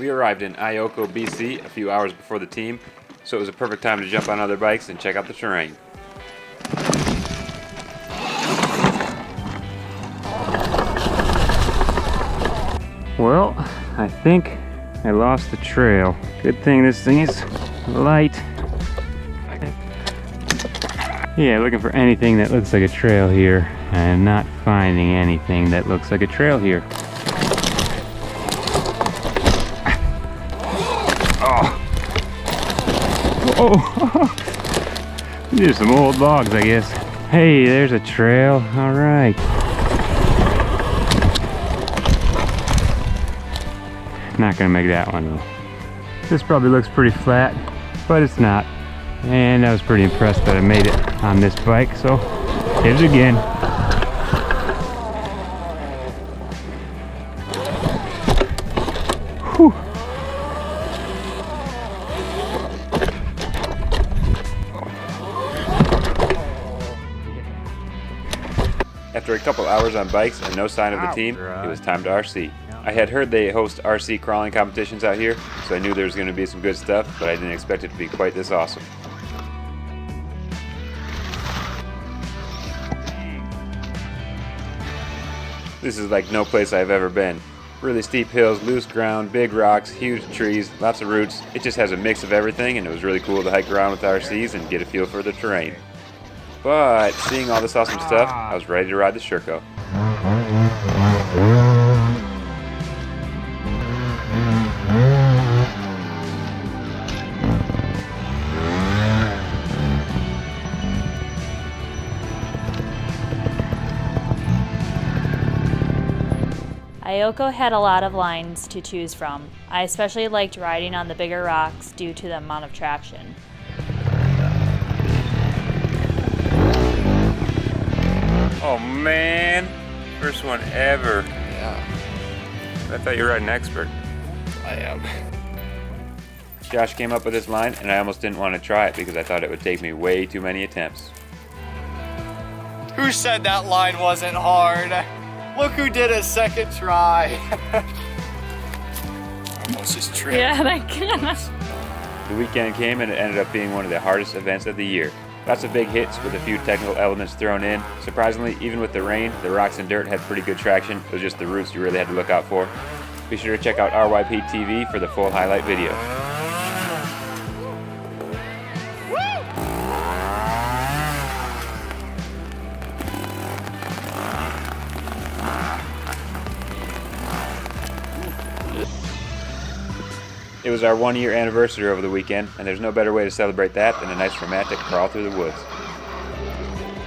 We arrived in Ioco, BC a few hours before the team, so it was a perfect time to jump on other bikes and check out the terrain. Well, I think I lost the trail. Good thing this thing is light. Yeah, looking for anything that looks like a trail here. I'm not finding anything that looks like a trail here. Oh, these are some old logs, I guess. Hey, there's a trail. All right. Not gonna make that one though. This probably looks pretty flat, but it's not. And I was pretty impressed that I made it on this bike, so hit it again. Whew. After a couple hours on bikes and no sign of the team, it was time to RC. I had heard they host RC crawling competitions out here, so I knew there was going to be some good stuff, but I didn't expect it to be quite this awesome. This is like no place I've ever been. Really steep hills, loose ground, big rocks, huge trees, lots of roots. It just has a mix of everything, and it was really cool to hike around with RCs and get a feel for the terrain. But seeing all this awesome stuff, I was ready to ride the Sherco. Ioco had a lot of lines to choose from. I especially liked riding on the bigger rocks due to the amount of traction. Oh man, first one ever. Yeah. I thought you were riding expert. I am. Josh came up with this line and I almost didn't want to try it because I thought it would take me way too many attempts. Who said that line wasn't hard? Look who did a second try. Almost just tripped. Yeah, that kind The weekend came and it ended up being one of the hardest events of the year. Lots of big hits with a few technical elements thrown in. Surprisingly, even with the rain, the rocks and dirt had pretty good traction. It was just the roots you really had to look out for. Be sure to check out RYP TV for the full highlight video. It was our 1-year anniversary over the weekend, and there's no better way to celebrate that than a nice romantic crawl through the woods.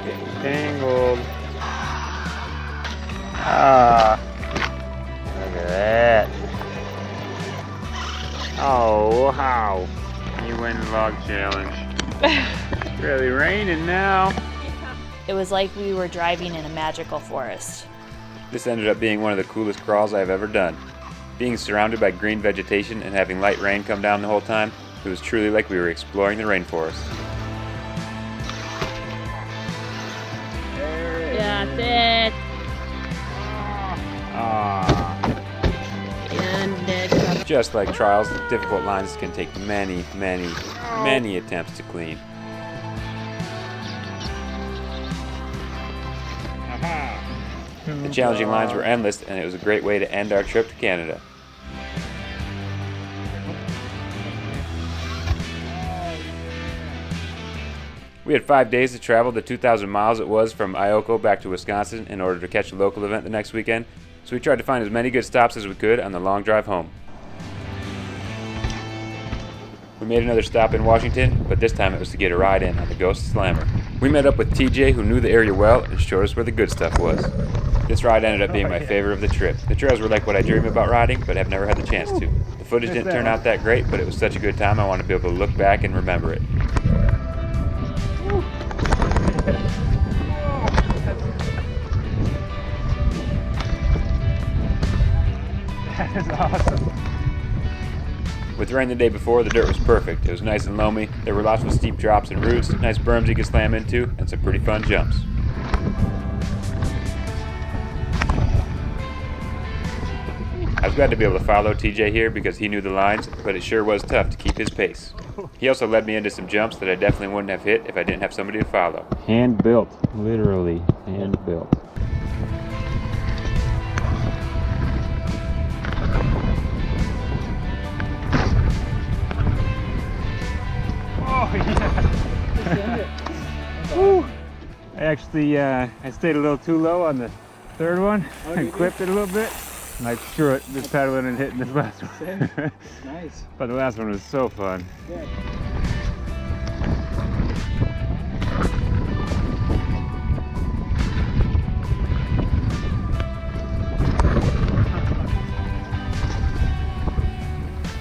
Getting tangled. Ah, look at that. Oh, wow. You win the log challenge. It's really raining now. It was like we were driving in a magical forest. This ended up being one of the coolest crawls I've ever done. Being surrounded by green vegetation and having light rain come down the whole time, it was truly like we were exploring the rainforest. Yeah, that's it. Just like trials, difficult lines can take many attempts to clean. The challenging lines were endless, and it was a great way to end our trip to Canada. We had 5 days to travel the 2,000 miles it was from Ioco back to Wisconsin in order to catch a local event the next weekend, so we tried to find as many good stops as we could on the long drive home. We made another stop in Washington, but this time it was to get a ride in on the Ghost SLAMR. We met up with TJ, who knew the area well and showed us where the good stuff was. This ride ended up being my favorite of the trip. The trails were like what I dream about riding, but have never had the chance to. The footage didn't turn out that great, but it was such a good time I want to be able to look back and remember it. That is awesome. With rain the day before, the dirt was perfect. It was nice and loamy. There were lots of steep drops and roots, nice berms you could slam into, and some pretty fun jumps. I was glad to be able to follow TJ here because he knew the lines, but it sure was tough to keep his pace. He also led me into some jumps that I definitely wouldn't have hit if I didn't have somebody to follow. Hand built, literally hand built. Oh yeah! Woo. I stayed a little too low on the third one and clipped it a little bit. I'm like, screw it, just pedaling and hitting this last one. Nice. But the last one was so fun. Yeah.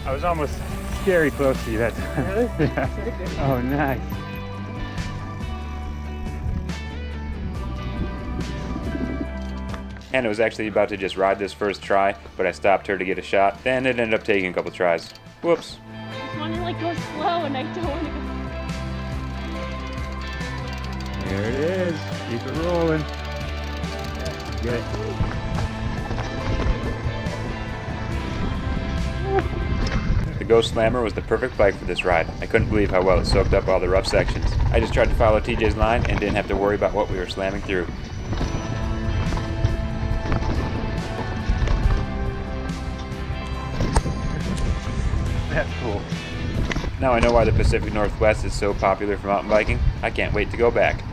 I was almost scary close to you that time. Really? Yeah. Oh, nice. Hannah was actually about to just ride this first try, but I stopped her to get a shot. Then it ended up taking a couple tries. Whoops. I just want to like go slow and I don't want to go. There it is. Keep it rolling. Good. The Ghost SLAMR was the perfect bike for this ride. I couldn't believe how well it soaked up all the rough sections. I just tried to follow TJ's line and didn't have to worry about what we were slamming through. That's cool. Now I know why the Pacific Northwest is so popular for mountain biking. I can't wait to go back.